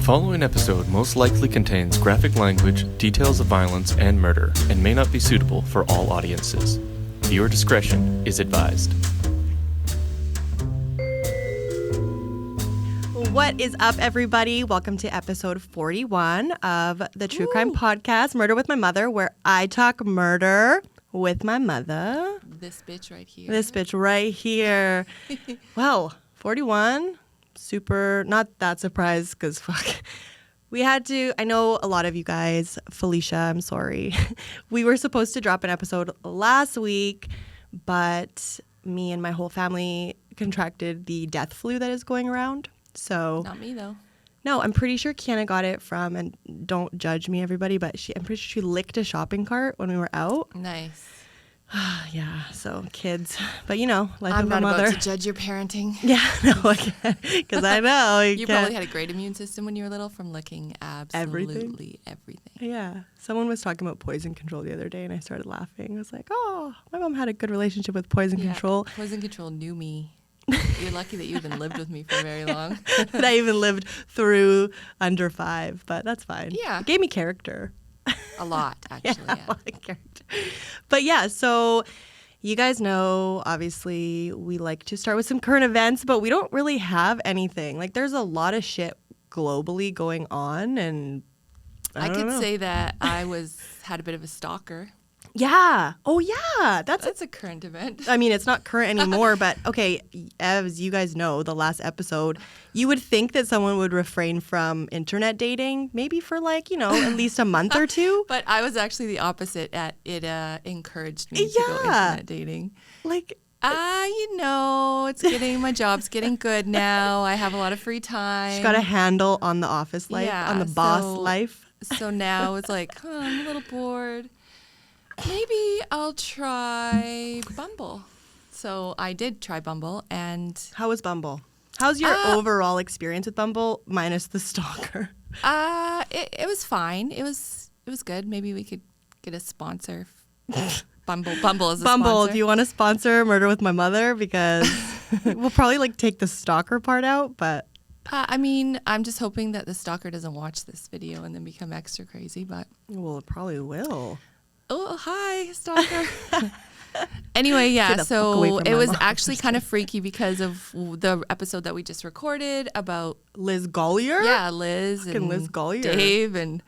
following episode most likely contains graphic language, details of violence, and murder, and may not be suitable for all audiences. Viewer discretion is advised. What is up, everybody? Welcome to episode 41 of the True Crime Podcast, Murder with My Mother, where I talk murder with my mother. This bitch right here. This bitch right here. Well, 41. Super, not that surprised because fuck. We had to, I know a lot of you guys, Felicia, I'm sorry. We were supposed to drop an episode last week, but me and my whole family contracted the death flu that is going around. So Not me, though. No, I'm pretty sure Kiana got it from, and don't judge me, everybody, but I'm pretty sure she licked a shopping cart when we were out. Nice. Yeah, so kids. But you know, life I'm of a not mother. about to judge your parenting. Yeah, no, because I know. You probably had a great immune system when you were little from licking absolutely everything. Yeah. Someone was talking about poison control the other day, and I started laughing. I was like, oh, my mom had a good relationship with poison control. Poison control knew me. You're lucky that you even lived with me for very long. That I even lived through under 5, but that's fine. Yeah. It gave me character. A lot, actually. A lot of character. But yeah, so you guys know, obviously, we like to start with some current events, but we don't really have anything. Like, there's a lot of shit globally going on, and I could know. say that I had a bit of a stalker. Yeah. Oh, yeah. That's a current event. I mean, it's not current anymore, but okay, as you guys know, the last episode, you would think that someone would refrain from internet dating, maybe for like, you know, at least a month or two. But I was actually the opposite. It encouraged me to go internet dating. Like, it's getting, my job's getting good now. I have a lot of free time. she's got a handle on the office life, on the boss life. So now it's like, I'm a little bored. Maybe I'll try Bumble. So I did try Bumble, and How was Bumble? How's your overall experience with Bumble minus the stalker? it was fine. It was good. Maybe we could get a sponsor. Bumble is a sponsor. Bumble, do you want to sponsor Murder with My Mother? Because we'll probably like take the stalker part out, but I'm just hoping that the stalker doesn't watch this video and then become extra crazy. But well, it probably will. Oh, hi, stalker. Anyway, yeah, so it was actually kind of freaky because of the episode that we just recorded about Liz Gollier? Yeah, Liz and Liz Gollier. Dave. And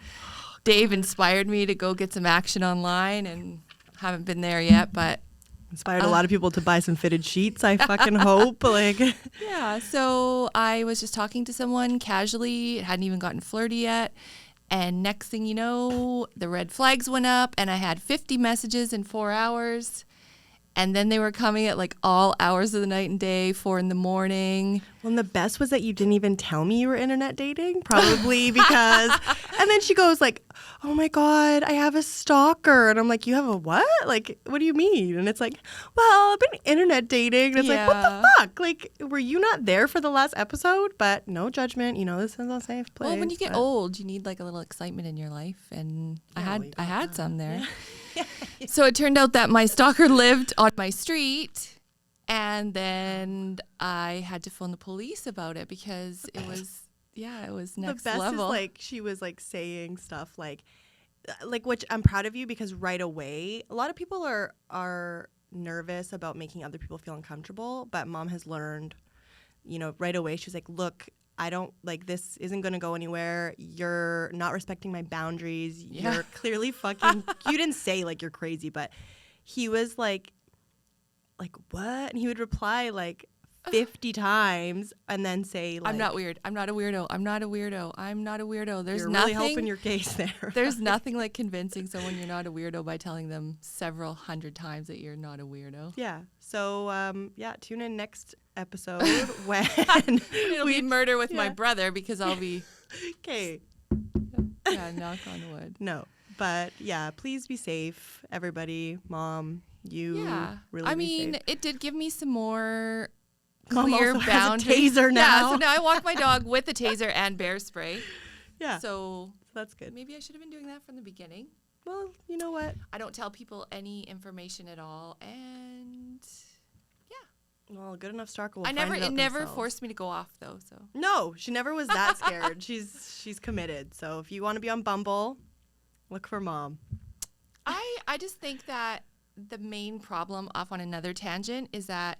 Dave inspired me to go get some action online, and haven't been there yet, but inspired a lot of people to buy some fitted sheets, I fucking hope. Like, yeah, so I was just talking to someone casually. It hadn't even gotten flirty yet. And next thing you know, the red flags went up, and I had 50 messages in 4 hours. And then they were coming at like all hours of the night and day, 4 a.m. Well, and the best was that you didn't even tell me you were internet dating, probably because, and then she goes like, oh my God, I have a stalker. And I'm like, you have a what? Like, what do you mean? And it's like, well, I've been internet dating. And it's like, what the fuck? Like, were you not there for the last episode? But no judgment. You know, this is a safe place. Well, when you get old, you need like a little excitement in your life. And I had some there. Yeah. So it turned out that my stalker lived on my street, and then I had to phone the police about it because it was next level. The best is like she was like saying stuff like which I'm proud of you because right away a lot of people are nervous about making other people feel uncomfortable, but Mom has learned, you know, right away. She was like, look, I don't like this isn't going to go anywhere. You're not respecting my boundaries. Yeah. You're clearly fucking, you didn't say like you're crazy, but he was like what? And he would reply like 50 times and then say like, I'm not weird. I'm not a weirdo. I'm not a weirdo. I'm not a weirdo. There's you're nothing. Really helping your case there. There's nothing like convincing someone you're not a weirdo by telling them several hundred times that you're not a weirdo. Yeah. So tune in next episode when it'll be Murder with My Brother because I'll be okay. Yeah, knock on wood. No, but yeah, please be safe, everybody. Mom, you. Yeah, really. I mean, it did give me some more Mom clear also boundaries. Has a taser now. Yeah, so now I walk my dog with a taser and bear spray. Yeah. So that's good. Maybe I should have been doing that from the beginning. Well, you know what? I don't tell people any information at all, and Well, a good enough stalker will It find it out never themselves. forced me to go off though. So No, she never was that scared. She's committed. So if you want to be on Bumble, look for mom. I just think that the main problem, off on another tangent, is that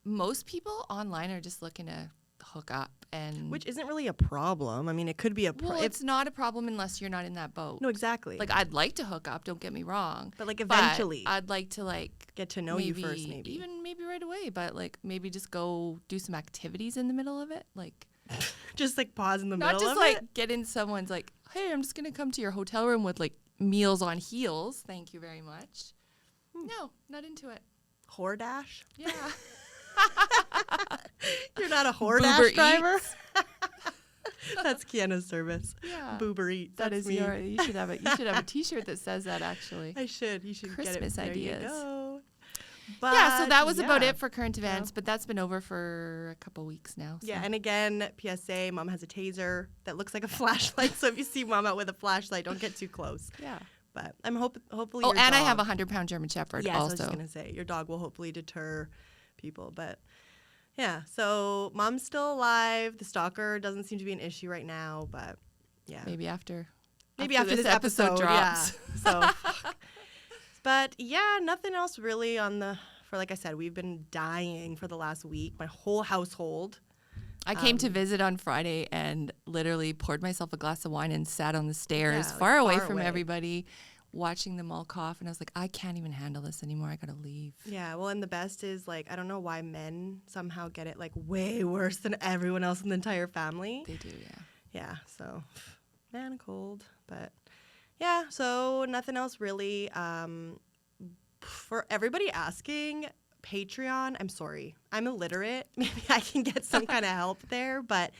most people online are just looking to hook up, and Which isn't really a problem. I mean, it could be a well, it's not a problem unless you're not in that boat. no, exactly. Like, I'd like to hook up, don't get me wrong. But, like, eventually. I'd like to, like, get to know you first, maybe. Even maybe right away, but, like, maybe just go do some activities in the middle of it. Like, just like pause in the not middle just, of like, it. get in someone's, like, hey, I'm just going to come to your hotel room with, like, meals on heels. Thank you very much. No, not into it. Whore dash? Yeah. You're not a whore Boober dash driver? Eats. That's Kiana's service. Yeah. Boober Eats. That That's is me. you should have a t-shirt that says that, actually. I should. You should Christmas get it. ideas. There you go. Yeah, so But, that was about yeah. it for current events, but that's been over for a couple weeks now. So. Yeah, and again, PSA, mom has a taser that looks like a flashlight. So if you see mom out with a flashlight, don't get too close. Yeah. But I'm hopefully. Oh, your and I dog- have a 100-pound German Shepherd Yes, I was also. just gonna say your dog will hopefully deter people. But yeah, so mom's still alive. The stalker doesn't seem to be an issue right now. But yeah, Maybe after after this episode drops. Yeah. So, but yeah, nothing else really on the. For like I said, we've been dying for the last week. My whole household. I came to visit on Friday and literally poured myself a glass of wine and sat on the stairs Yeah, like far away far from away. everybody, watching them all cough. And I was like, I can't even handle this anymore. I got to leave. Yeah, well, and the best is like I don't know why men somehow get it like way worse than everyone else in the entire family. They do, yeah. Yeah, so man cold, but yeah, so nothing else really. For everybody asking, Patreon, I'm sorry, I'm illiterate. Maybe I can get some kind of help there, but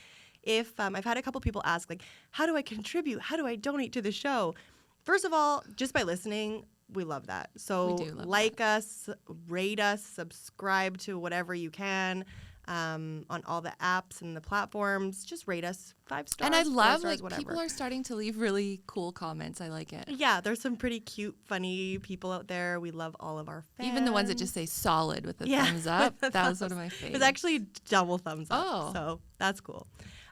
if I've had a couple people ask like, how do I contribute? How do I donate to the show? First of all, just by listening, we love that. So We do love like us, rate us, subscribe to whatever you can. On all the apps and the platforms, just rate us 5 stars. And I 4 love, stars, like, whatever. people are starting to leave really cool comments. I like it. Yeah, there's some pretty cute, funny people out there. We love all of our fans. Even the ones that just say solid with a Yeah, thumbs up. with a That was one thumbs. of my It favorites. was actually double thumbs up. Oh. So that's cool.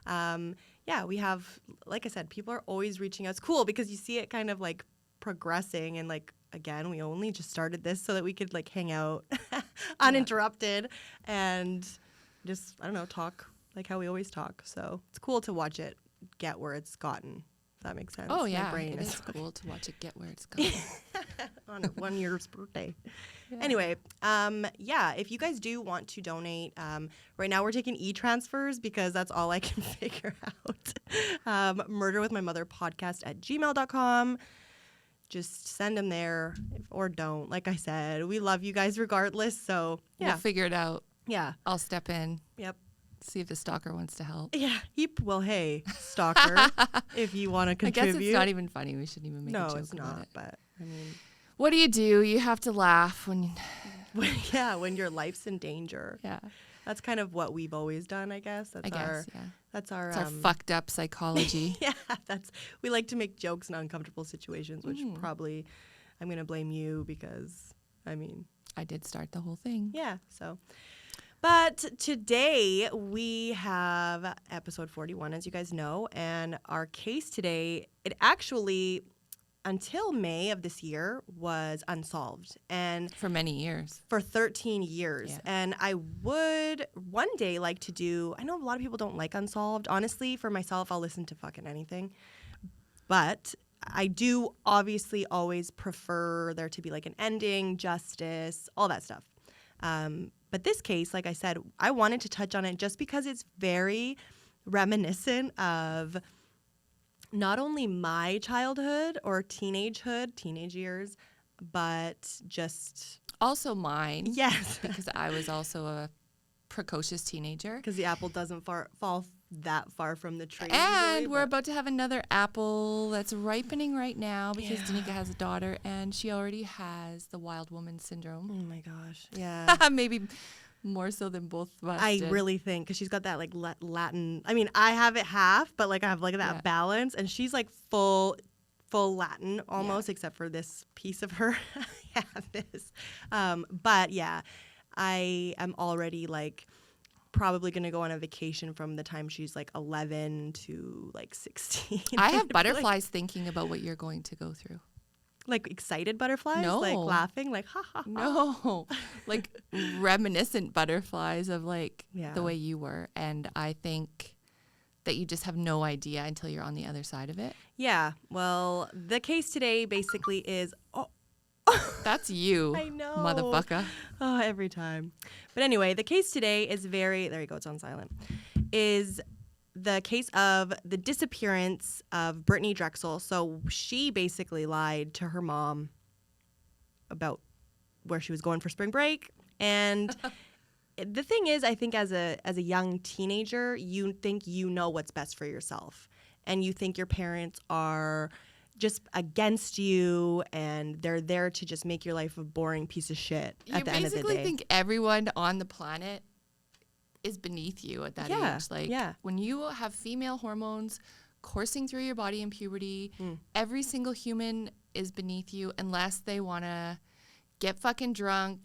Yeah, we have, like I said, people are always reaching out. It's cool because you see it kind of like progressing and like, again, we only just started this so that we could like hang out uninterrupted and just, I don't know, talk like how we always talk. So it's cool to watch it get where it's gotten, if that makes sense. Oh, My yeah. brain It is is cool to watch it get where it's going. on 1 year's birthday. Yeah. Anyway, yeah, if you guys do want to donate, right now we're taking e-transfers because that's all I can figure out. murderwithmymotherpodcast@gmail.com. Just send them there or don't. Like I said, we love you guys regardless. So yeah, We'll figure it out. yeah, I'll step in, yep. see if the stalker wants to help. Yeah, well, hey, stalker, if you want to I contribute. guess it's not even funny. We shouldn't even make a no, joke it's about not, it. but I mean, What do? You have to laugh when, when your life's in danger. yeah. That's kind of what we've always done, I guess. That's I guess, our yeah. that's our It's our fucked up psychology. yeah, we like to make jokes in uncomfortable situations, which Mm. probably I'm going to blame you because I mean, I did start the whole thing. yeah, so but today we have episode 41, as you guys know, and our case today, it actually until May of this year was unsolved, and For many years. for 13 years. Yeah. And I would one day like to do, I know a lot of people don't like Unsolved. Honestly, for myself, I'll listen to fucking anything. But I do obviously always prefer there to be like an ending, justice, all that stuff. But this case, like I said, I wanted to touch on it just because it's very reminiscent of not only my childhood or teenage years, but just, Also mine. yes, Because I was also a precocious teenager. because the apple doesn't fall that far from the tree. And usually, we're but- about to have another apple that's ripening right now because Yeah. Denika has a daughter and she already has the wild woman syndrome. Oh my gosh, yeah. Maybe more so than both of us I did. really think because she's got that like Latin. I mean, I have it half, but like I have like that Yeah. balance, and she's like full Latin almost, except for this piece of her. I have this, but yeah, I am already like probably going to go on a vacation from the time she's like 11 to like 16. I have butterflies thinking about what you're going to go through. Like excited butterflies? No. Like laughing? Like, ha, ha, ha. No, like reminiscent butterflies of like Yeah. the way you were. And I think that you just have no idea until you're on the other side of it. Yeah. Well, the case today basically is, That's you, I know. motherfucker. Oh, every time. But anyway, the case today is there you go, it's on silent, is the case of the disappearance of Brittanee Drexel. So she basically lied to her mom about where she was going for spring break. And the thing is, I think as a young teenager, you think you know what's best for yourself. And you think your parents are just against you and they're there to just make your life a boring piece of shit at the end of the day. You basically think everyone on the planet is beneath you at that age. Like when you have female hormones coursing through your body in puberty, every single human is beneath you unless they want to get fucking drunk,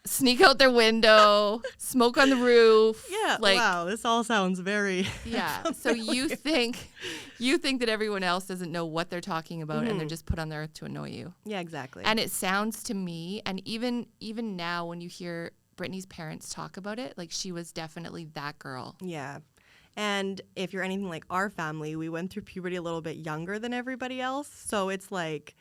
sneak out their window, smoke on the roof. Yeah. Like, wow. This all sounds very. Yeah. So you think that everyone else doesn't know what they're talking about and they're just put on the earth to annoy you. Yeah, exactly. And it sounds to me, and even now when you hear Brittanee's parents talk about it, like she was definitely that girl. Yeah. And if you're anything like our family, we went through puberty a little bit younger than everybody else. So it's like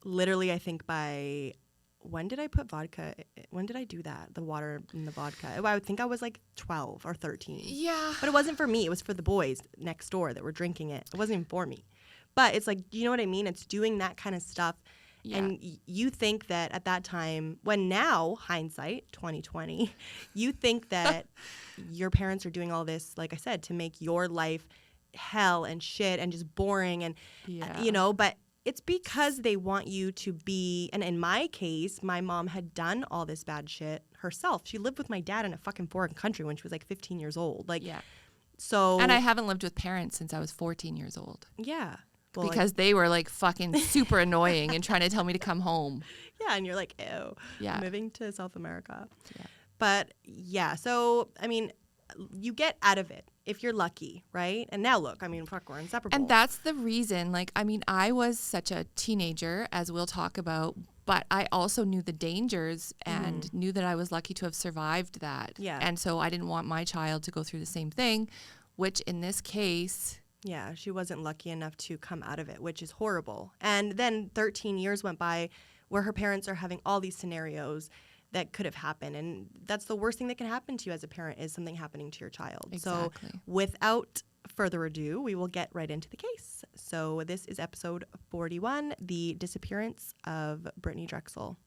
literally, I think when did I put vodka? When did I do that? The water in the vodka. I would think I was like 12 or 13. Yeah. But it wasn't for me. It was for the boys next door that were drinking it. It wasn't even for me. But it's like, you know what I mean? It's doing that kind of stuff. Yeah. And you think that at that time, when now, hindsight, 2020, you think that your parents are doing all this, like I said, to make your life hell and shit and just boring and, you know, but it's because they want you to be, and in my case, my mom had done all this bad shit herself. She lived with my dad in a fucking foreign country when she was like 15 years old. Like, so. And I haven't lived with parents since I was 14 years old. Yeah. Well, because they were like fucking super annoying and trying to tell me to come home. Yeah, and you're like, ew. Yeah. Moving to South America. Yeah. But yeah, so I mean, you get out of it if you're lucky, right? And now look, I mean, fuck, we're inseparable. And that's the reason, like, I mean, I was such a teenager, as we'll talk about, but I also knew the dangers and knew that I was lucky to have survived that. Yeah. And so I didn't want my child to go through the same thing, which in this case. Yeah, she wasn't lucky enough to come out of it, which is horrible. And then 13 years went by where her parents are having all these scenarios that could have happened. And that's the worst thing that can happen to you as a parent is something happening to your child. Exactly. So without further ado, we will get right into the case. So this is episode 41, The Disappearance of Brittanee Drexel.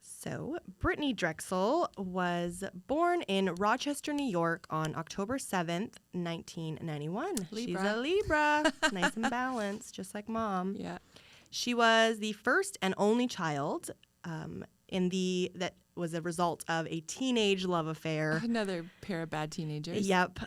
So, Brittanee Drexel was born in Rochester, New York on October 7th, 1991. Libra. She's a Libra. Nice and balanced, just like mom. Yeah. She was the first and only child that was a result of a teenage love affair. Another pair of bad teenagers. Yep.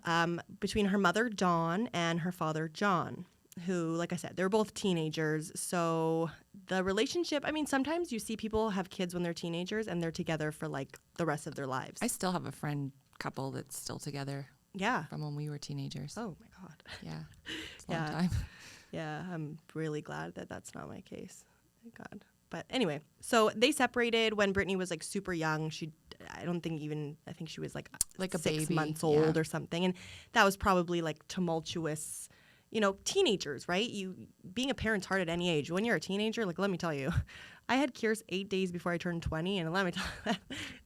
Between her mother, Dawn, and her father, John, who, like I said, they're both teenagers. So the relationship, I mean, sometimes you see people have kids when they're teenagers and they're together for like the rest of their lives. I still have a friend couple that's still together. Yeah. From when we were teenagers. Oh my God. Yeah. It's a long time. Yeah. I'm really glad that that's not my case. Thank God. But anyway, so they separated when Brittanee was like super young. I think she was like a 6 baby. months old or something. And that was probably like tumultuous, you know, teenagers, right? Being a parent's hard at any age. When you're a teenager, like, let me tell you, I had Kier's 8 days before I turned 20. And let me tell you,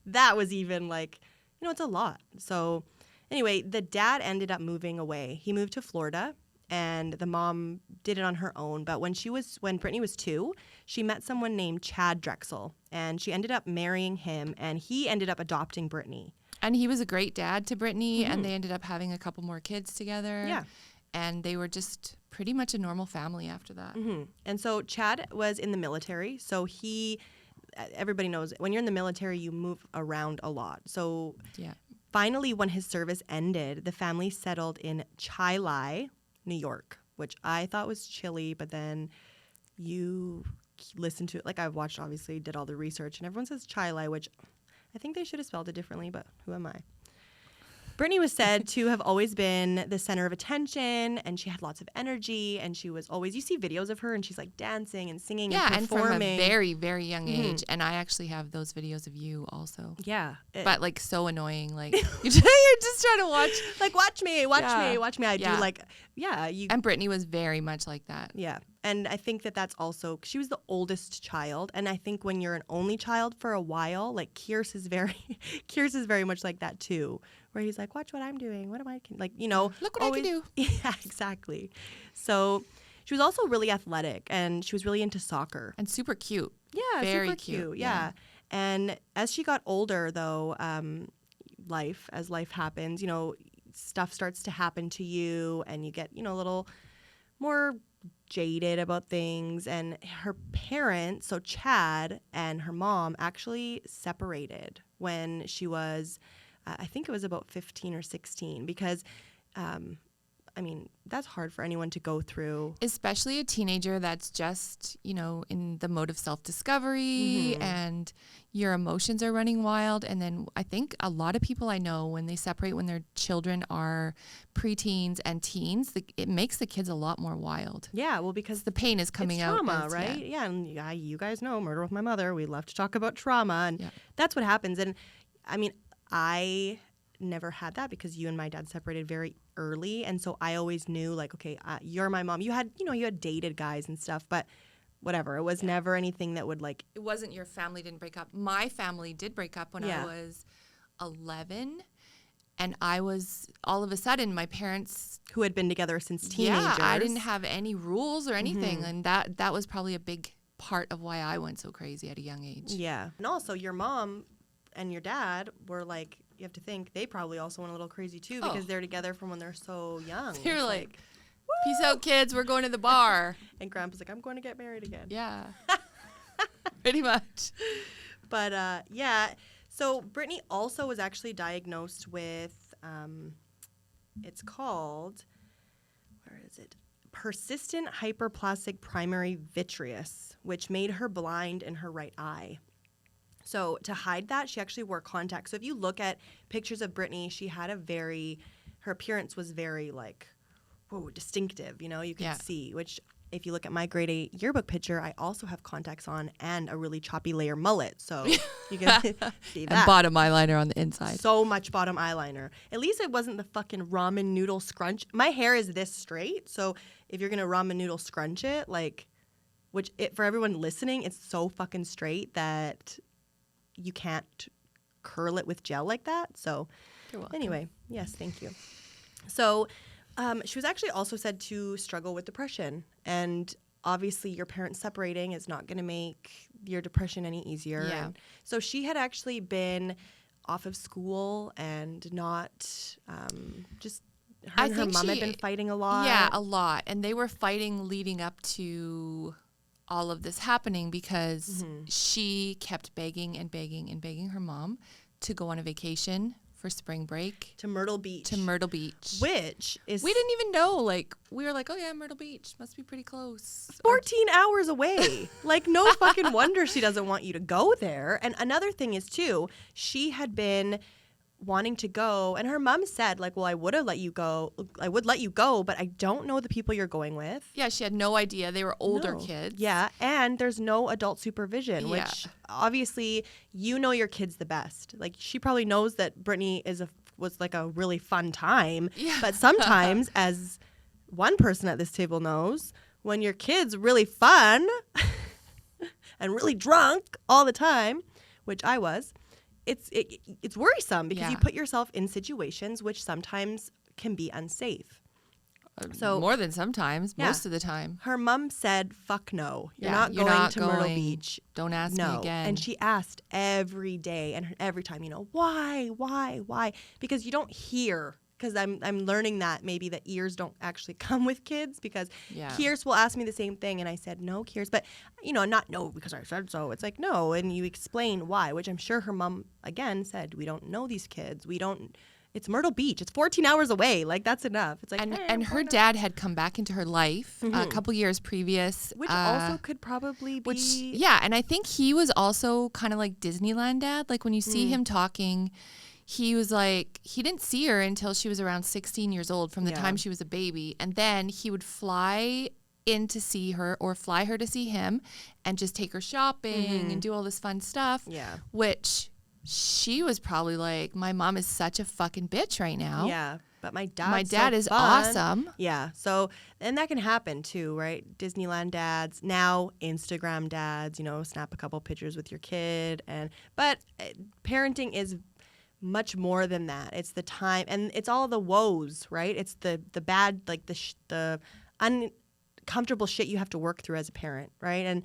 that was even like, you know, it's a lot. So anyway, the dad ended up moving away. He moved to Florida. And the mom did it on her own. But when Brittanee was 2, she met someone named Chad Drexel. And she ended up marrying him. And he ended up adopting Brittanee. And he was a great dad to Brittanee. And they ended up having a couple more kids together. Yeah. And they were just pretty much a normal family after that. Mm-hmm. And so Chad was in the military. So everybody knows when you're in the military, you move around a lot. So finally, when his service ended, the family settled in Chi-Lai, New York, which I thought was chilly, but then you listened to it. Like I've watched, obviously, did all the research, and everyone says Chilai, which I think they should have spelled it differently, but who am I? Brittanee was said to have always been the center of attention, and she had lots of energy, and she was always, you see videos of her, and she's like dancing and singing and performing. And from a very, very young age. And I actually have those videos of you also. Yeah. But like so annoying. Like you're just trying to watch. Like, watch me. I do like, And Brittanee was very much like that. Yeah. And I think that that's also, she was the oldest child. And I think when you're an only child for a while, like Kierce is very much like that too, where he's like, watch what I'm doing. What am I, like, you know. Look what I can do. Yeah, exactly. So she was also really athletic, and she was really into soccer. And super cute. Yeah, very super cute. Yeah. And as she got older, though, as life happens, you know, stuff starts to happen to you, and you get, you know, a little more jaded about things. And her parents, so Chad and her mom, actually separated when she was, I think it was about 15 or 16, because I mean, that's hard for anyone to go through. Especially a teenager that's just, you know, in the mode of self-discovery and your emotions are running wild. And then I think a lot of people I know, when they separate when their children are preteens and teens, it makes the kids a lot more wild. Yeah, well, because the pain is coming out. Trauma, right? Yeah, and you guys know Murder with My Mother. We love to talk about trauma, and that's what happens. And I mean, I never had that because you and my dad separated very early, and so I always knew, like, okay, you're my mom. You had dated guys and stuff, but whatever. It was never anything that would, like, it wasn't your family didn't break up. My family did break up when I was 11, and I was, all of a sudden, my parents, who had been together since teenagers. Yeah, I didn't have any rules or anything, and that was probably a big part of why I went so crazy at a young age. Yeah, and also your mom and your dad were like, you have to think they probably also went a little crazy too, because they're together from when they're so young. They're like, peace out, kids, we're going to the bar. And Grandpa's like, I'm going to get married again. Yeah. Pretty much. But yeah, so Brittanee also was actually diagnosed with, it's called, where is it? Persistent hyperplastic primary vitreous, which made her blind in her right eye. So to hide that, she actually wore contacts. So if you look at pictures of Brittanee, she had her appearance was very, like, whoa, distinctive, you know, you could see, which if you look at my grade 8 yearbook picture, I also have contacts on and a really choppy layer mullet. So you can see that. And bottom eyeliner on the inside. So much bottom eyeliner. At least it wasn't the fucking ramen noodle scrunch. My hair is this straight. So if you're going to ramen noodle scrunch it, like, for everyone listening, it's so fucking straight that you can't curl it with gel like that. So anyway, yes, thank you. So she was actually also said to struggle with depression. And obviously your parents separating is not going to make your depression any easier. Yeah. And so she had actually been off of school and not just her and her mom had been fighting a lot. Yeah, a lot. And they were fighting leading up to all of this happening because she kept begging and begging and begging her mom to go on a vacation for spring break. To Myrtle Beach. Which is... We didn't even know. Like, we were like, oh yeah, Myrtle Beach must be pretty close. 14 hours away. Like, no fucking wonder she doesn't want you to go there. And another thing is, too, she had been wanting to go, and her mom said, like, well, I would let you go, but I don't know the people you're going with. Yeah, she had no idea. They were older kids. Yeah, and there's no adult supervision, which obviously you know your kids the best. Like, she probably knows that Brittanee was like a really fun time, but sometimes, as one person at this table knows, when your kid's really fun and really drunk all the time, which I was, it's worrisome because you put yourself in situations which sometimes can be unsafe. So more than sometimes, most of the time. Her mom said, "Fuck no, you're not going to Myrtle Beach. Don't ask me again." And she asked every day and every time, you know, why? Because you don't hear. Because I'm learning that maybe the ears don't actually come with kids, because Kierce will ask me the same thing, and I said, no, Kierce, but, you know, not no because I said so. It's like, no, and you explain why, which I'm sure her mom, again, said, we don't know these kids. it's Myrtle Beach. It's 14 hours away. Like, that's enough. It's like, and her dad had come back into her life a couple years previous. Which also could probably be. Yeah, and I think he was also kind of like Disneyland dad. Like, when you see him talking, he was like, he didn't see her until she was around 16 years old from the time she was a baby. And then he would fly in to see her or fly her to see him and just take her shopping and do all this fun stuff. Yeah. Which she was probably like, my mom is such a fucking bitch right now. Yeah. But my dad so is awesome. Yeah. So, and that can happen too, right? Disneyland dads, now Instagram dads, you know, snap a couple pictures with your kid. But parenting is much more than that. It's the time, and it's all the woes, right? It's the bad, like the uncomfortable shit you have to work through as a parent, right? And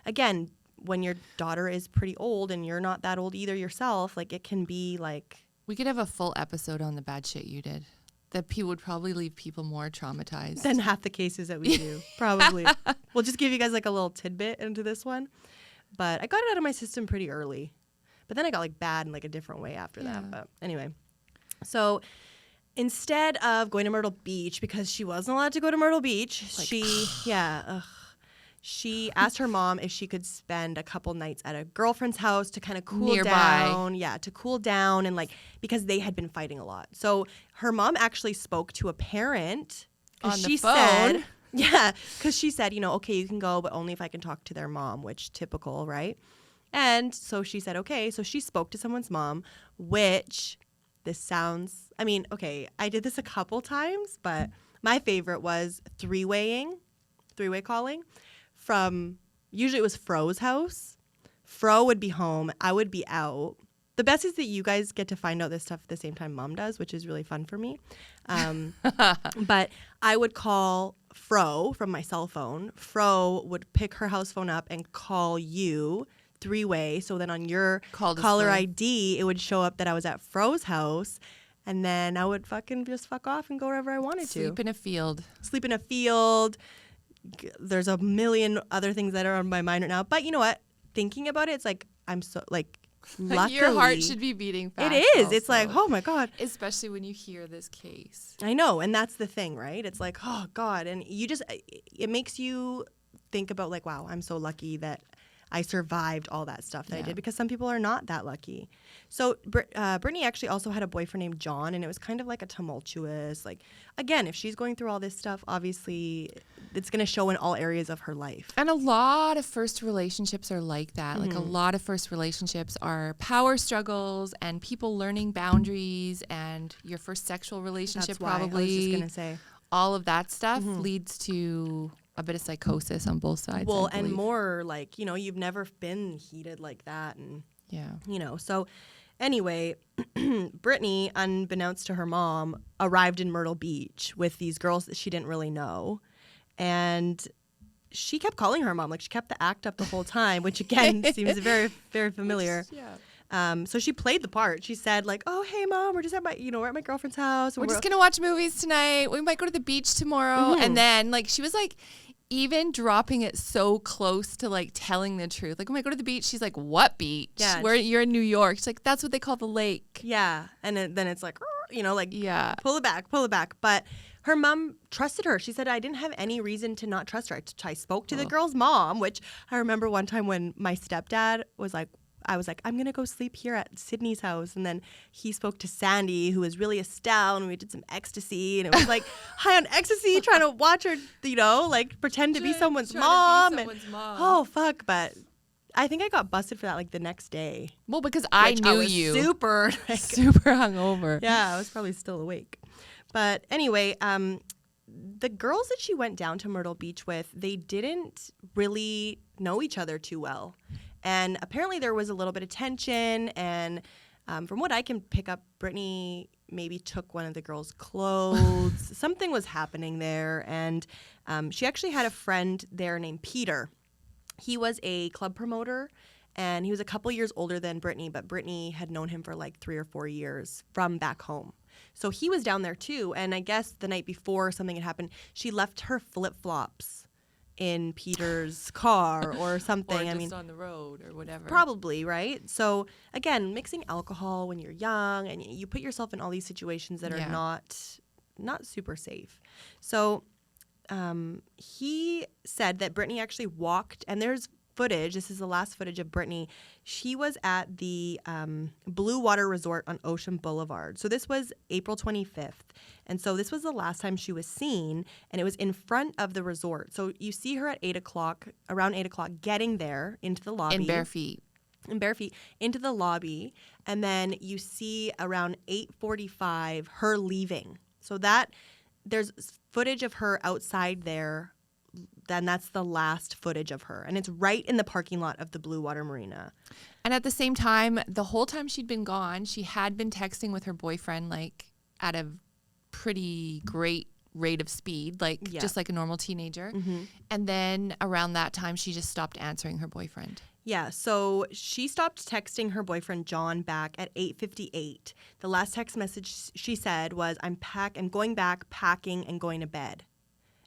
again, when your daughter is pretty old and you're not that old either yourself, like, it can be like... We could have a full episode on the bad shit you did. That would probably leave people more traumatized than half the cases that we do. Probably. We'll just give you guys like a little tidbit into this one. But I got it out of my system pretty early. But then I got like bad in like a different way after that. But anyway. So instead of going to Myrtle Beach, because she wasn't allowed to go to Myrtle Beach, she asked her mom if she could spend a couple nights at a girlfriend's house to kind of cool down. Yeah, to cool down, and like, because they had been fighting a lot. So her mom actually spoke to a parent on the phone. Because she said, you know, okay, you can go, but only if I can talk to their mom, which typical, right? And so she said, okay. So she spoke to someone's mom, which this sounds, I mean, okay, I did this a couple times, but my favorite was three-way calling from, usually it was Fro's house. Fro would be home. I would be out. The best is that you guys get to find out this stuff at the same time Mom does, which is really fun for me. But I would call Fro from my cell phone. Fro would pick her house phone up and call you three-way. So then on your caller ID, it would show up that I was at Fro's house. And then I would fucking just fuck off and go wherever I wanted to. Sleep in a field. There's a million other things that are on my mind right now. But you know what? Thinking about it, it's like, I'm so, like, luckily. Your heart should be beating fast. It is. Also. It's like, oh my God. Especially when you hear this case. I know. And that's the thing, right? It's like, oh God. And it makes you think about like, wow, I'm so lucky that I survived all that stuff that I did, because some people are not that lucky. So Brittanee actually also had a boyfriend named John, and it was kind of like a tumultuous, like, again, if she's going through all this stuff, obviously it's going to show in all areas of her life. And a lot of first relationships are like that. Like, a lot of first relationships are power struggles and people learning boundaries, and your first sexual relationship. That's probably. I was just going to say. All of that stuff leads to a bit of psychosis on both sides. Well, and more like, you know, you've never been heated like that. And, you know, so anyway, Brittanee, unbeknownst to her mom, arrived in Myrtle Beach with these girls that she didn't really know. And she kept calling her mom. Like, she kept the act up the whole time, which again seems very, very familiar. So she played the part. She said like, oh, hey mom, we're just at we're at my girlfriend's house. We're just going to watch movies tonight. We might go to the beach tomorrow. And then like, she was like, even dropping it so close to like telling the truth. Like, when I go to the beach, she's like, what beach? Yeah. You're in New York. She's like, that's what they call the lake. Yeah. And then it's like, you know, like, pull it back. But her mom trusted her. She said, I didn't have any reason to not trust her. I spoke to the girl's mom, which I remember one time when my stepdad was like, I was like, I'm going to go sleep here at Sydney's house. And then he spoke to Sandy, who was really Estelle, and we did some ecstasy. And it was like high on ecstasy, trying to watch her, you know, like pretend to be someone's mom. Oh, fuck. But I think I got busted for that like the next day. Well, because I knew you. Super hungover. Yeah, I was probably still awake. But anyway, the girls that she went down to Myrtle Beach with, they didn't really know each other too well. And apparently there was a little bit of tension, and from what I can pick up, Brittanee maybe took one of the girls' clothes. Something was happening there, and she actually had a friend there named Peter. He was a club promoter, and he was a couple years older than Brittanee, but Brittanee had known him for like 3 or 4 years from back home. So he was down there too, and I guess the night before something had happened, she left her flip-flops in Peter's car or something. Or I just mean, on the road or whatever. probably, right? So again, mixing alcohol when you're young and you put yourself in all these situations that are not super safe. So he said that Brittanee actually walked, and there's footage. This is the last footage of Brittanee. She was at the Blue Water Resort on Ocean Boulevard. So this was April 25th. And so this was the last time she was seen, and it was in front of the resort. So you see her at 8 o'clock, around 8 o'clock, getting there into the lobby. In bare feet. Into the lobby. And then you see around 8:45 her leaving. So there's footage of her outside there. Then that's the last footage of her. And it's right in the parking lot of the Blue Water Marina. And at the same time, the whole time she'd been gone, she had been texting with her boyfriend, like, at a pretty great rate of speed, like, just like a normal teenager. Mm-hmm. And then around that time, she just stopped answering her boyfriend. Yeah, so she stopped texting her boyfriend John back at 8:58. The last text message she said was, I'm going back, packing, and going to bed.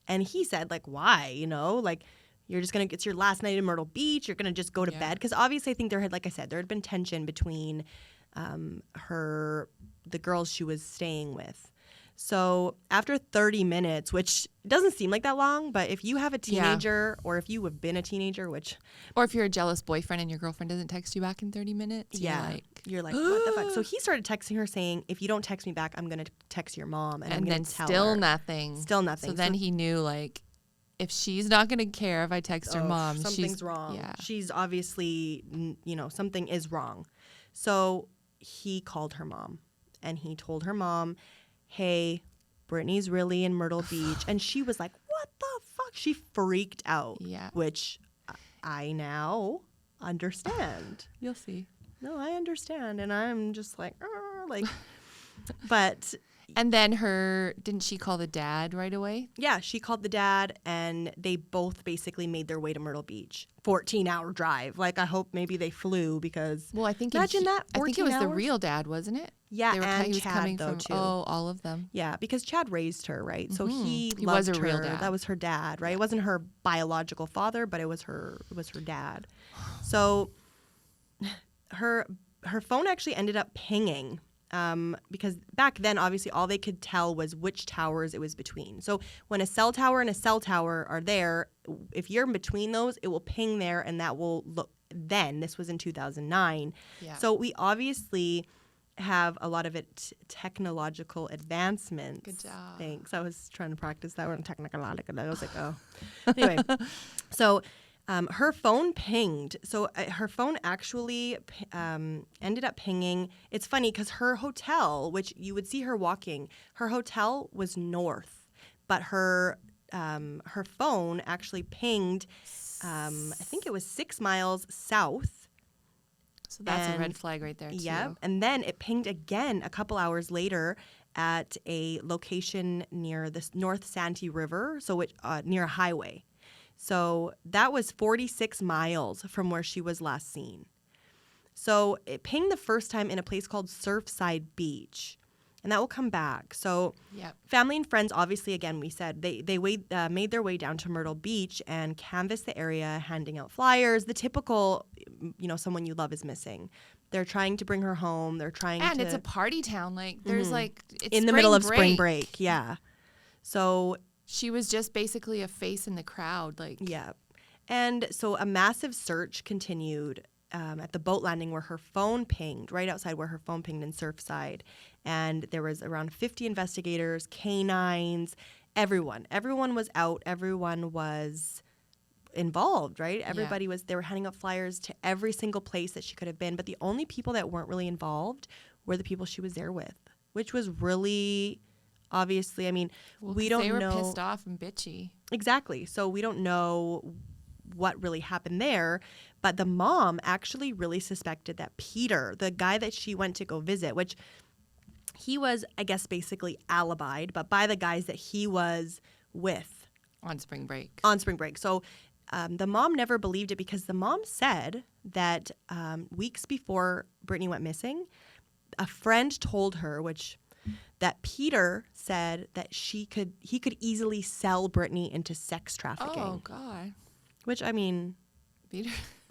And he said, like, why? You know, like, it's your last night in Myrtle Beach. You're going to just go to bed. Because obviously I think there had been tension between the girls she was staying with. So after 30 minutes, which doesn't seem like that long, but if you have a teenager or if you have been a teenager, or if you're a jealous boyfriend and your girlfriend doesn't text you back in 30 minutes, you're like, what the fuck? So he started texting her saying, if you don't text me back, I'm going to text your mom. And I'm then gonna tell still her. nothing. Still nothing. So then he knew, like, if she's not going to care if I text her mom, something's wrong. Yeah. She's obviously, something is wrong. So he called her mom and he told her mom, hey, Brittanee's really in Myrtle Beach. And she was like, what the fuck? She freaked out. Yeah. Which I now understand. You'll see. No, I understand. And I'm just like, but. And then didn't she call the dad right away? Yeah, she called the dad and they both basically made their way to Myrtle Beach. 14-hour drive. Like, I hope maybe they flew because. Well, I think imagine that. 14 I think it was hours? The real dad, wasn't it? Yeah, he was Chad, coming though, from, too. Oh, all of them. Yeah, because Chad raised her, right? So he He loved was a her. real dad. That was her dad, right? It wasn't her biological father, but it was her dad. So her phone actually ended up pinging because back then, obviously, all they could tell was which towers it was between. So when a cell tower and a cell tower are there, if you're in between those, it will ping there, and that will look. Then this was in 2009. Yeah. So we obviously have a lot of technological advancements. Good job. Thanks. I was trying to practice that one technological. I was like, oh. Anyway, so her phone pinged. So her phone actually ended up pinging. It's funny because her hotel, which you would see her walking, her hotel was north, but her phone actually pinged. I think it was 6 miles south. So that's a red flag right there, too. Yeah, and then it pinged again a couple hours later at a location near the North Santee River, so near a highway. So that was 46 miles from where she was last seen. So it pinged the first time in a place called Surfside Beach, and that will come back. So family and friends, obviously, again, we said they made their way down to Myrtle Beach and canvassed the area, handing out flyers. The typical, someone you love is missing. They're trying to bring her home. And it's a party town. Like, there's it's in the middle of spring break. Yeah. So she was just basically a face in the crowd. Yeah. And so a massive search continued at the boat landing where her phone pinged, right outside where her phone pinged in Surfside. And there was around 50 investigators, canines, everyone. Everyone was out. Everyone was involved, right? Everybody they were handing out flyers to every single place that she could have been. But the only people that weren't really involved were the people she was there with, which was really, obviously, I mean, we don't know. They were pissed off and bitchy. Exactly. So we don't know what really happened there. But the mom actually really suspected that Peter, the guy that she went to go visit, which he was, I guess, basically alibied, but by the guys that he was with. On spring break. So the mom never believed it because the mom said that weeks before Brittanee went missing, a friend told her, which that Peter said that he could easily sell Brittanee into sex trafficking. Oh, God. Which, I mean,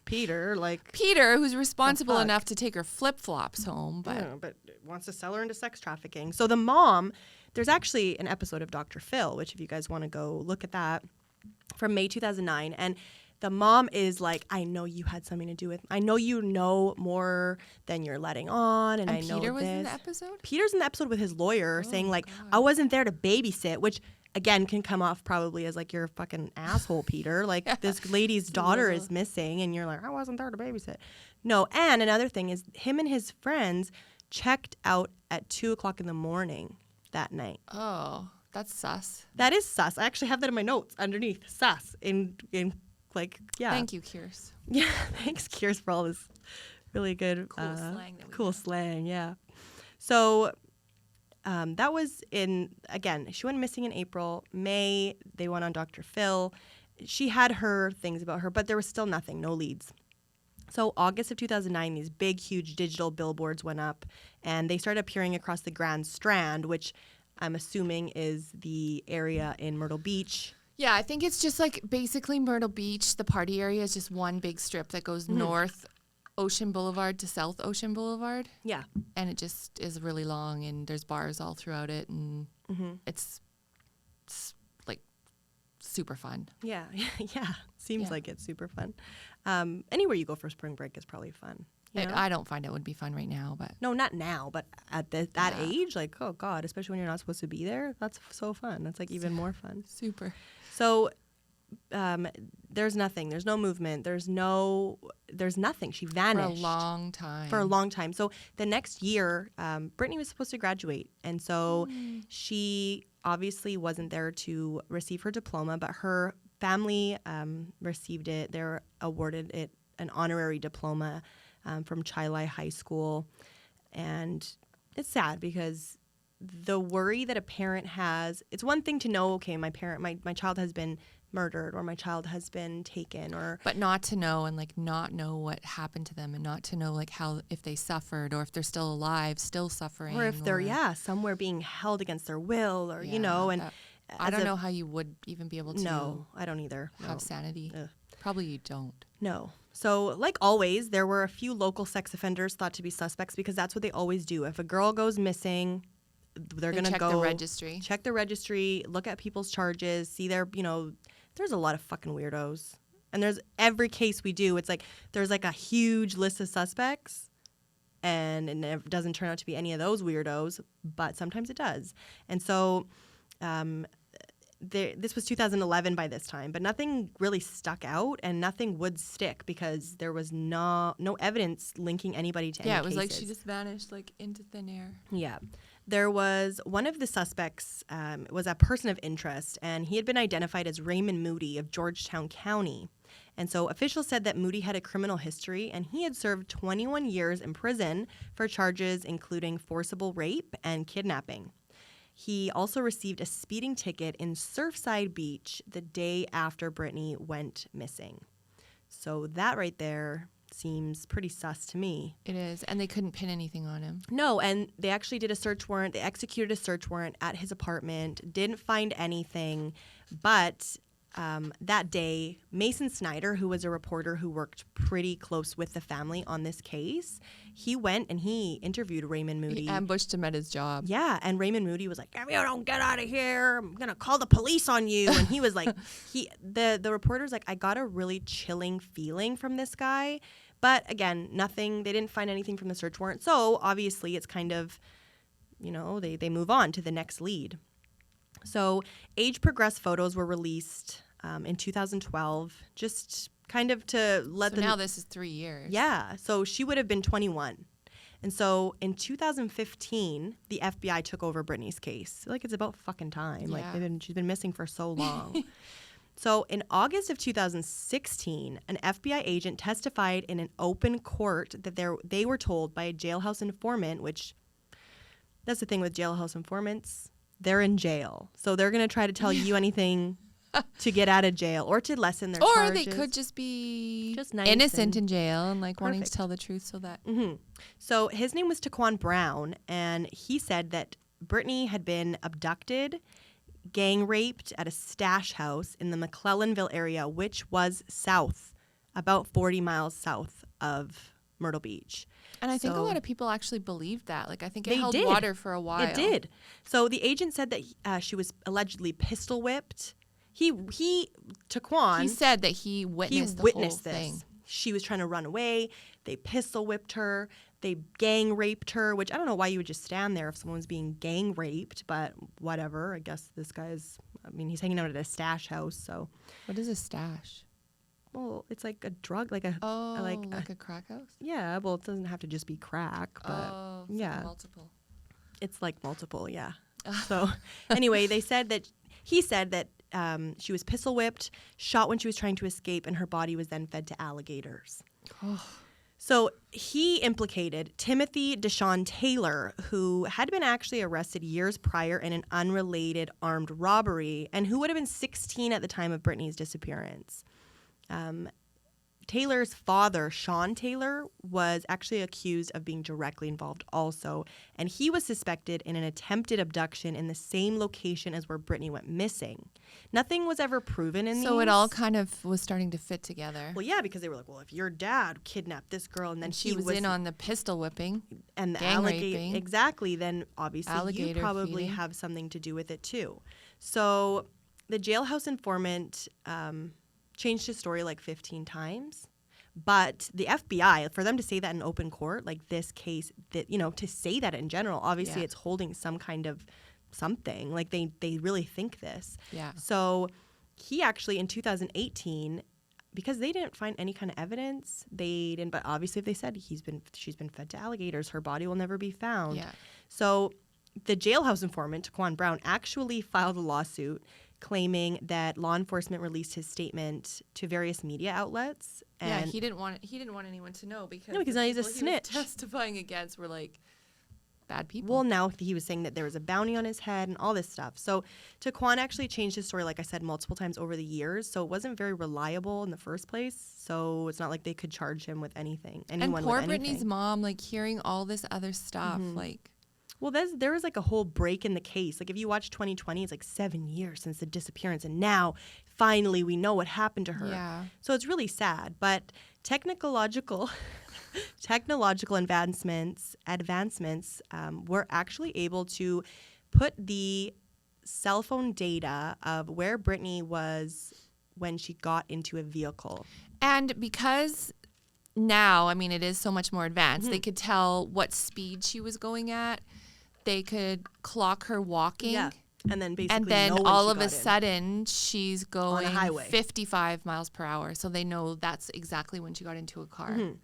Peter, like... Peter, who's responsible enough to take her flip-flops home, but... Yeah, but wants to sell her into sex trafficking. So the mom, there's actually an episode of Dr. Phil, which if you guys want to go look at that, from May 2009. And the mom is like, I know you had something to do with, I know you know more than you're letting on. And I know Peter was this. in the episode? Peter's in the episode with his lawyer saying like, God. I wasn't there to babysit, which again can come off probably as like, you're a fucking asshole, Peter. Like this lady's daughter is missing and you're like, I wasn't there to babysit. No. And another thing is him and his friends checked out at 2:00 in the morning that night. Oh, that's sus. That is sus. I actually have that in my notes underneath. Sus. In like, yeah. Thank you, Kiers. Yeah. Thanks, Kiers, for all this really good Cool slang that we cool have. slang, yeah. So that was again, she went missing in April. May, they went on Dr. Phil. She had her things about her, but there was still nothing, no leads. So August of 2009, these big, huge digital billboards went up, and they started appearing across the Grand Strand, which I'm assuming is the area in Myrtle Beach. Yeah, I think it's just like basically Myrtle Beach. The party area is just one big strip that goes north Ocean Boulevard to South Ocean Boulevard. Yeah. And it just is really long, and there's bars all throughout it, and it's like super fun. Yeah. Yeah. Seems Yeah. like it's super fun. Anywhere you go for spring break is probably fun. You know? I don't find it would be fun right now, but No, not now, but at that age, like, oh God, especially when you're not supposed to be there, that's so fun. That's like even more fun. super. So there's nothing. There's no movement. There's nothing. She vanished. For a long time. So the next year, Brittanee was supposed to graduate. And so she obviously wasn't there to receive her diploma, but her family received it. They were awarded it an honorary diploma from Chilai High School. And it's sad because the worry that a parent has, it's one thing to know, okay, my child has been murdered or my child has been taken, or but not to know and like not know what happened to them, and not to know like how, if they suffered or if they're still alive, still suffering, or if they're somewhere being held against their will, or and I don't know how you would even be able to. No, I don't either. Have sanity. Ugh. Probably you don't. No. So, like always, there were a few local sex offenders thought to be suspects because that's what they always do. If a girl goes missing, they're going to go check the registry. Check the registry, look at people's charges, see their, there's a lot of fucking weirdos. And there's every case we do, it's like there's like a huge list of suspects, and it doesn't turn out to be any of those weirdos, but sometimes it does. And so this was 2011 by this time, but nothing really stuck out and nothing would stick because there was no evidence linking anybody to any cases. Yeah, it was like she just vanished like into thin air. Yeah. There was one of the suspects was a person of interest, and he had been identified as Raymond Moody of Georgetown County. And so officials said that Moody had a criminal history, and he had served 21 years in prison for charges including forcible rape and kidnapping. He also received a speeding ticket in Surfside Beach the day after Brittanee went missing. So that right there seems pretty sus to me. It is. And they couldn't pin anything on him. No, and they actually did a search warrant. They executed a search warrant at his apartment, didn't find anything. But that day, Mason Snyder, who was a reporter who worked pretty close with the family on this case, he went and he interviewed Raymond Moody. He ambushed him at his job. Yeah, and Raymond Moody was like, if you don't get out of here, I'm going to call the police on you. And he was like, the reporter's like, I got a really chilling feeling from this guy. But again, nothing, they didn't find anything from the search warrant. So obviously it's kind of, they move on to the next lead. So age-progressed photos were released in 2012, just kind of to let them... So now this is 3 years. Yeah, so she would have been 21. And so in 2015, the FBI took over Brittanee's case. Like, it's about fucking time. Yeah. Like, she's been missing for so long. So in August of 2016, an FBI agent testified in an open court that they were told by a jailhouse informant, which that's the thing with jailhouse informants. They're in jail. So they're going to try to tell you anything to get out of jail or to lessen their charges. Or they could just be Just nice innocent and in jail and like wanting to perfect. tell the truth so that... So his name was Taquan Brown, and he said that Brittanee had been abducted, gang raped at a stash house in the McClellanville area, which was south, about 40 miles south of Myrtle Beach. And I think a So- lot of people actually believed that. Like, I think it They held did. water for a while. It did. So the agent said that she was allegedly pistol whipped. Taquan, He said that he witnessed the whole this. thing. She was trying to run away. They pistol whipped her. They gang raped her, which I don't know why you would just stand there if someone's being gang raped, but whatever. I guess this guy's, he's hanging out at a stash house, so. What is a stash? Well, it's like a drug, like a a crack house? yeah. Well, it doesn't have to just be crack, but It's yeah, like multiple. it's like multiple, yeah. So anyway, he said that she was pistol whipped, shot when she was trying to escape, and her body was then fed to alligators. So he implicated Timothy Deshaun Taylor, who had been actually arrested years prior in an unrelated armed robbery and who would have been 16 at the time of Brittanee's disappearance. Taylor's father, Sean Taylor, was actually accused of being directly involved also, and he was suspected in an attempted abduction in the same location as where Brittanee went missing. Nothing was ever proven in these. So it all kind of was starting to fit together. Well, yeah, because they were like, well, if your dad kidnapped this girl and then She was in on the pistol whipping. and the gang alligator, raping, exactly, then obviously you alligator probably feeding. have something to do with it too. So the jailhouse informant changed his story like 15 times. But the FBI, for them to say that in open court, like this case, that to say that in general, obviously Yeah. it's holding some kind of something. Like they really think this. Yeah. So he actually in 2018, because they didn't find any kind of evidence, they didn't. But obviously, if they said she's been fed to alligators, her body will never be found. Yeah. So the jailhouse informant, Taquan Brown, actually filed a lawsuit claiming that law enforcement released his statement to various media outlets. And He didn't want anyone to know because because the now he's a people snitch. He was testifying against were like bad people. Well, now he was saying that there was a bounty on his head and all this stuff. So Taquan actually changed his story, like I said, multiple times over the years. So it wasn't very reliable in the first place. So it's not like they could charge him with anything. and Anyone poor with anything. Brittanee's mom, like hearing all this other stuff, like Well, there was like a whole break in the case. Like if you watch 2020, it's like 7 years since the disappearance, and now finally we know what happened to her. Yeah. So it's really sad. But technological advancements were actually able to put the cell phone data of where Brittanee was when she got into a vehicle. And because now, it is so much more advanced, Mm-hmm. they could tell what speed she was going at. They could clock her walking. Yeah. And then basically And then know when all she of a got in. sudden, she's going highway. 55 miles per hour. So they know that's exactly when she got into a car. Mm-hmm.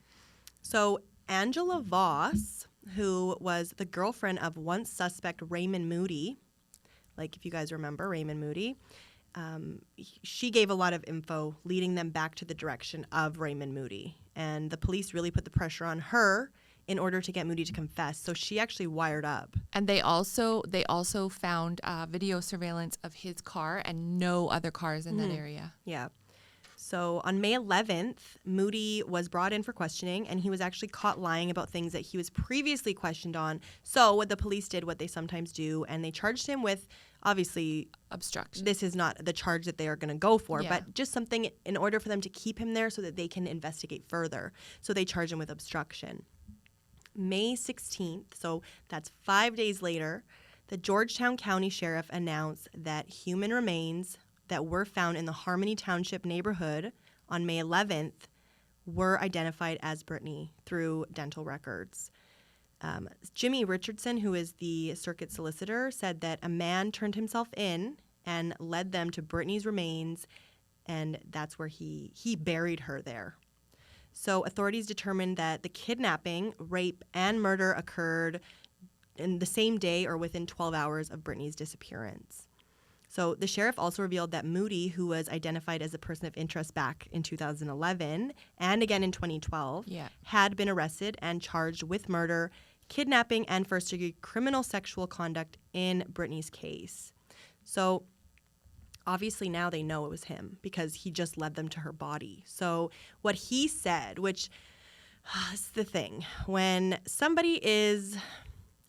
So Angela Voss, who was the girlfriend of once suspect Raymond Moody, like if you guys remember Raymond Moody, she gave a lot of info leading them back to the direction of Raymond Moody. And the police really put the pressure on her in order to get Moody to confess. So she actually wired up. And they also found video surveillance of his car and no other cars in that area. Yeah. So on May 11th, Moody was brought in for questioning, and he was actually caught lying about things that he was previously questioned on. So what the police did, what they sometimes do, and they charged him with, obviously, Obstruction. this is not the charge that they are going to go for, Yeah. but just something in order for them to keep him there so that they can investigate further. So they charge him with obstruction. May 16th, so that's 5 days later, the Georgetown County Sheriff announced that human remains that were found in the Harmony Township neighborhood on May 11th were identified as Brittanee through dental records. Jimmy Richardson, who is the circuit solicitor, said that a man turned himself in and led them to Brittanee's remains, and that's where he buried her there. So authorities determined that the kidnapping, rape, and murder occurred in the same day or within 12 hours of Brittanee's disappearance. So the sheriff also revealed that Moody, who was identified as a person of interest back in 2011 and again in 2012, had been arrested and charged with murder, kidnapping, and first-degree criminal sexual conduct in Brittanee's case. So obviously now they know it was him because he just led them to her body. So what he said, which is the thing, when somebody is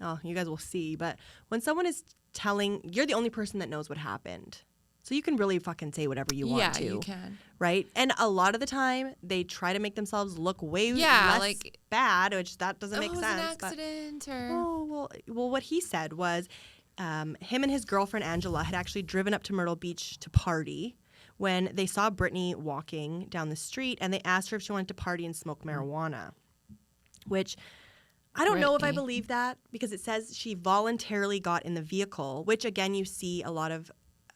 oh, you guys will see, but when someone is telling, you're the only person that knows what happened. So you can really fucking say whatever you want to. Yeah, you can. Right? And a lot of the time, they try to make themselves look way less bad, which that doesn't make sense. It was an accident or... Oh, well, what he said was him and his girlfriend, Angela, had actually driven up to Myrtle Beach to party when they saw Brittanee walking down the street, and they asked her if she wanted to party and smoke marijuana, which... I don't know if I believe that, because it says she voluntarily got in the vehicle, which, again, you see a lot of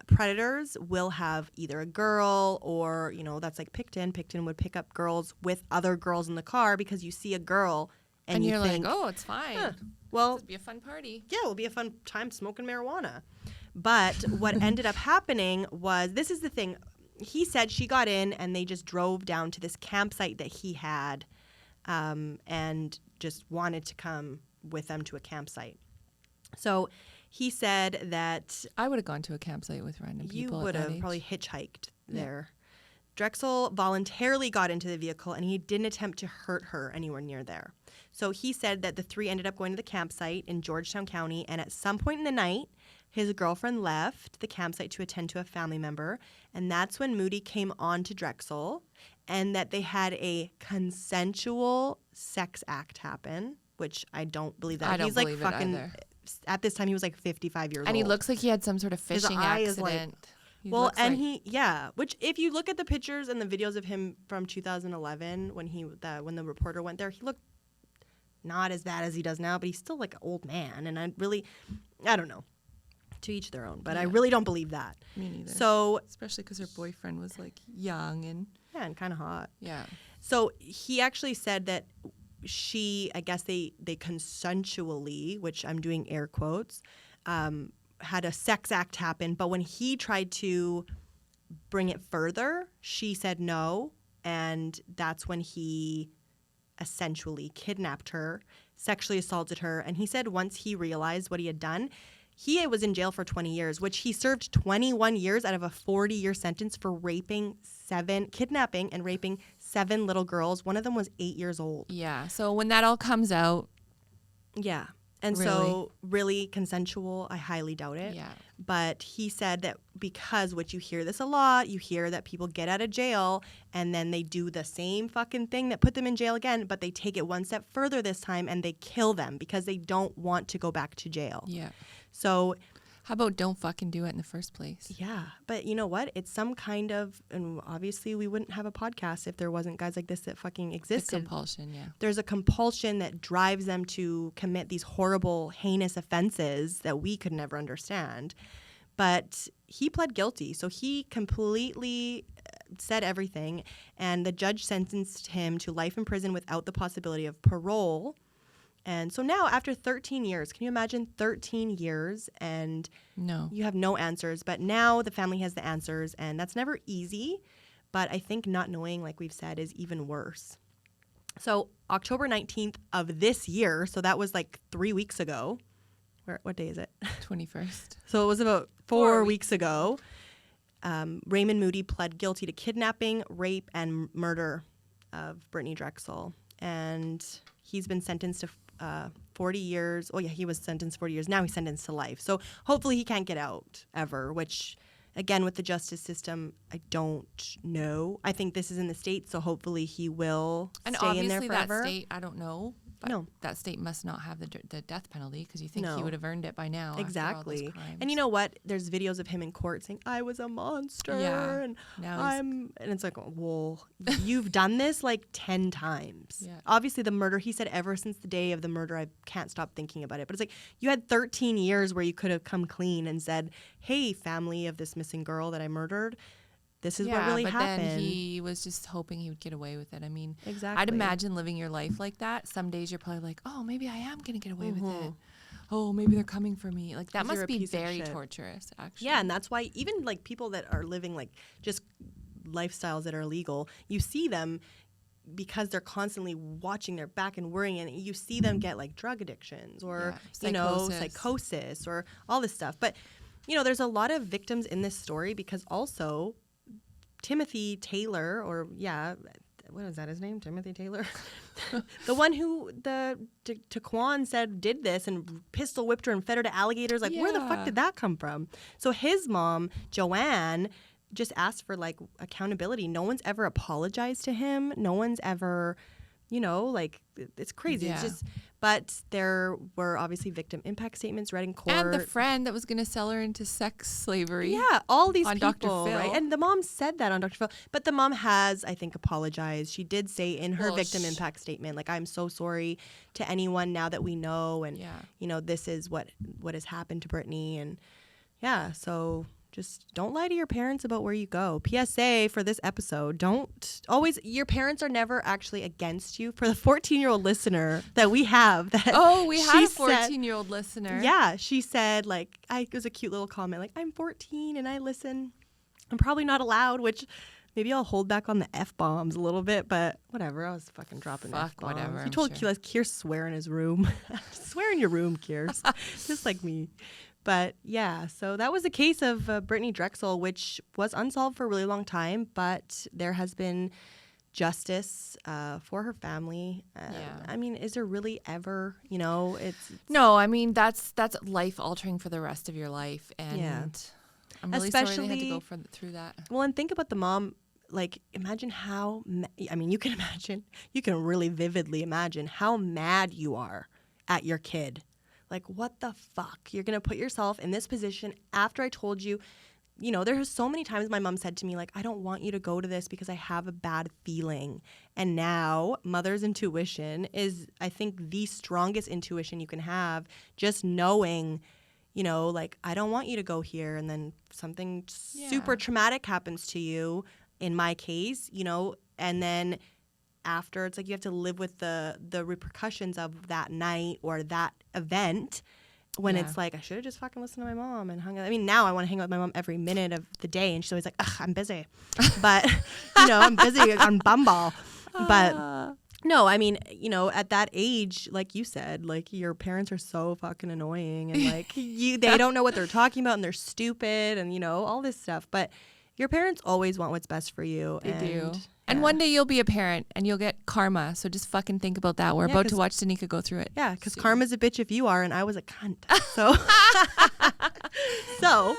predators will have either a girl or, that's like Picton. Picton would pick up girls with other girls in the car because you see a girl and you're think, like, oh, it's fine. Well, it'll be a fun party. Yeah, it'll be a fun time smoking marijuana. But what ended up happening was, this is the thing. He said she got in and they just drove down to this campsite that he had and just wanted to come with them to a campsite. So he said that... I would have gone to a campsite with random people. You would have probably hitchhiked there. Drexel voluntarily got into the vehicle and he didn't attempt to hurt her anywhere near there. So he said that the three ended up going to the campsite in Georgetown County, and at some point in the night, his girlfriend left the campsite to attend to a family member, and that's when Moody came on to Drexel, and that they had a consensual sex act happen, which I don't believe that. I don't He's believe like it fucking either. At this time he was like 55 years old. And he looks like he had some sort of His fishing eye is accident. Which if you look at the pictures and the videos of him from 2011 when the reporter went there, he looked not as bad as he does now, but he's still like an old man, and I don't know. To each their own, but I really don't believe that. Me neither. So, especially because her boyfriend was like young and kind of hot. Yeah. So he actually said that I guess they consensually, which I'm doing air quotes, had a sex act happen. But when he tried to bring it further, she said no, and that's when he essentially kidnapped her, sexually assaulted her, and he said once he realized what he had done. He was in jail for 20 years, which he served 21 years out of a 40-year sentence for kidnapping and raping 7 little girls. One of them was 8 years old. Yeah. So when that all comes out. Yeah. And so really consensual, I highly doubt it. Yeah. But he said that because, which you hear this a lot, you hear that people get out of jail and then they do the same fucking thing that put them in jail again, but they take it one step further this time and they kill them because they don't want to go back to jail. Yeah. So how about don't fucking do it in the first place? Yeah. But you know what? It's some kind of, and obviously we wouldn't have a podcast if there wasn't guys like this that fucking existed. The compulsion, yeah. There's a compulsion that drives them to commit these horrible, heinous offenses that we could never understand. But he pled guilty. So he completely said everything. And the judge sentenced him to life in prison without the possibility of parole. And so now, after 13 years, can you imagine 13 years and you have no answers? But now the family has the answers, and that's never easy. But I think not knowing, like we've said, is even worse. So October 19th of this year, so that was like 3 weeks ago. What day is it? 21st. So it was about 4 weeks ago. Raymond Moody pled guilty to kidnapping, rape, and murder of Brittanee Drexel. And he's been sentenced to 40 years. Oh, yeah, he was sentenced 40 years. Now he's sentenced to life. So hopefully he can't get out ever, which, again, with the justice system, I don't know. I think this is in the States, so hopefully he will stay in there forever. And obviously that state, I don't know. But no. That state must not have the death penalty because you think he would have earned it by now. Exactly. After all those crimes. And you know what? There's videos of him in court saying, I was a monster. Yeah. And now and it's like, well, you've done this like 10 times. Yeah. Obviously the murder, he said ever since the day of the murder, I can't stop thinking about it. But it's like, you had 13 years where you could have come clean and said, hey, family of this missing girl that I murdered, this is what really happened. Then he was just hoping he would get away with it. I mean, exactly. I'd imagine living your life like that. Some days you're probably like, oh, maybe I am going to get away with it. Oh, maybe they're coming for me. Like that must be very torturous, actually. Yeah, and that's why even like people that are living like just lifestyles that are illegal, you see them because they're constantly watching their back and worrying, and you see them get like drug addictions or, psychosis or all this stuff. But, there's a lot of victims in this story because also Timothy Taylor, what is that his name? Timothy Taylor? The one who Taquan said did this and pistol whipped her and fed her to alligators. Like, where the fuck did that come from? So his mom, Joanne, just asked for like accountability. No one's ever apologized to him. No one's ever, like, it's crazy. Yeah. It's just, but there were obviously victim impact statements read in court. And the friend that was going to sell her into sex slavery. Yeah, all these on people, Dr. Phil. right? And the mom said that on Dr. Phil. But the mom has, I think, apologized. She did say in her victim impact statement, like, I'm so sorry to anyone now that we know. And, this is what has happened to Brittanee. And, yeah, so just don't lie to your parents about where you go. PSA for this episode, your parents are never actually against you. For the 14-year-old listener that we have. We had a 14-year-old listener. Yeah, she said, like, it was a cute little comment, like, I'm 14 and I listen. I'm probably not allowed, which maybe I'll hold back on the F-bombs a little bit, but whatever. I was fucking dropping F-bombs. Whatever. He told Kier swear in his room. Swear in your room, Kiers. Just like me. But yeah, so that was a case of Brittanee Drexel, which was unsolved for a really long time, but there has been justice for her family. I mean, is there really ever, it's No, I mean, that's life-altering for the rest of your life, and I'm really sorry they had to go through that. Well, and think about the mom. Like, imagine you can really vividly imagine how mad you are at your kid. Like, what the fuck? You're going to put yourself in this position after I told you, there's so many times my mom said to me, like, I don't want you to go to this because I have a bad feeling. And now mother's intuition is, I think, the strongest intuition you can have, just knowing, like, I don't want you to go here. And then something super traumatic happens to you, in my case, and then after, it's like you have to live with the repercussions of that night or that event, when it's like, I should have just fucking listened to my mom and hung out. I mean, now I want to hang out with my mom every minute of the day, and she's always like, ugh, I'm busy. But, I'm busy on Bumble. But no, I mean, at that age, like you said, like, your parents are so fucking annoying, and like they don't know what they're talking about, and they're stupid, and all this stuff. But your parents always want what's best for you. They do. And one day you'll be a parent and you'll get karma. So just fucking think about that. We're about to watch Denika go through it. Yeah, because karma's a bitch if you are, and I was a cunt. So, so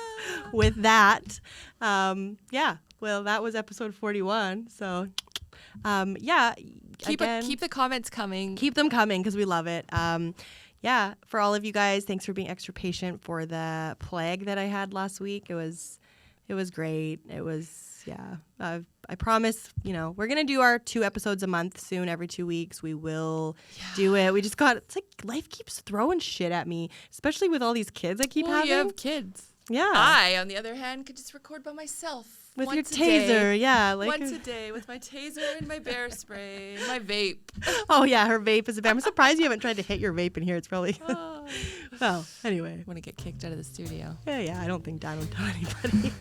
with that, well, that was episode 41. So, keep the comments coming. Keep them coming because we love it. For all of you guys, thanks for being extra patient for the plague that I had last week. It was great. It was, I promise, we're going to do our 2 episodes a month soon, every 2 weeks. We will do it. We just it's like life keeps throwing shit at me, especially with all these kids I keep having. You have kids. Yeah. I, on the other hand, could just record by myself. With your taser, like once a day with my taser and my bear spray and my vape. Oh yeah, her vape is a vape. I'm surprised you haven't tried to hit your vape in here. It's probably. Well, anyway. I want to get kicked out of the studio. Yeah. I don't think Dad would tell anybody.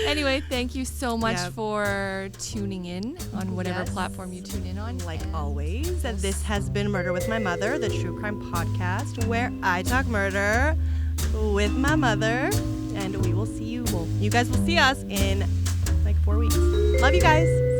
Anyway, thank you so much for tuning in on whatever platform you tune in on. Like always, this has been Murder with My Mother, the true crime podcast where I talk murder with my mother. And we will see you. Well, you guys will see us in like 4 weeks. Love you guys.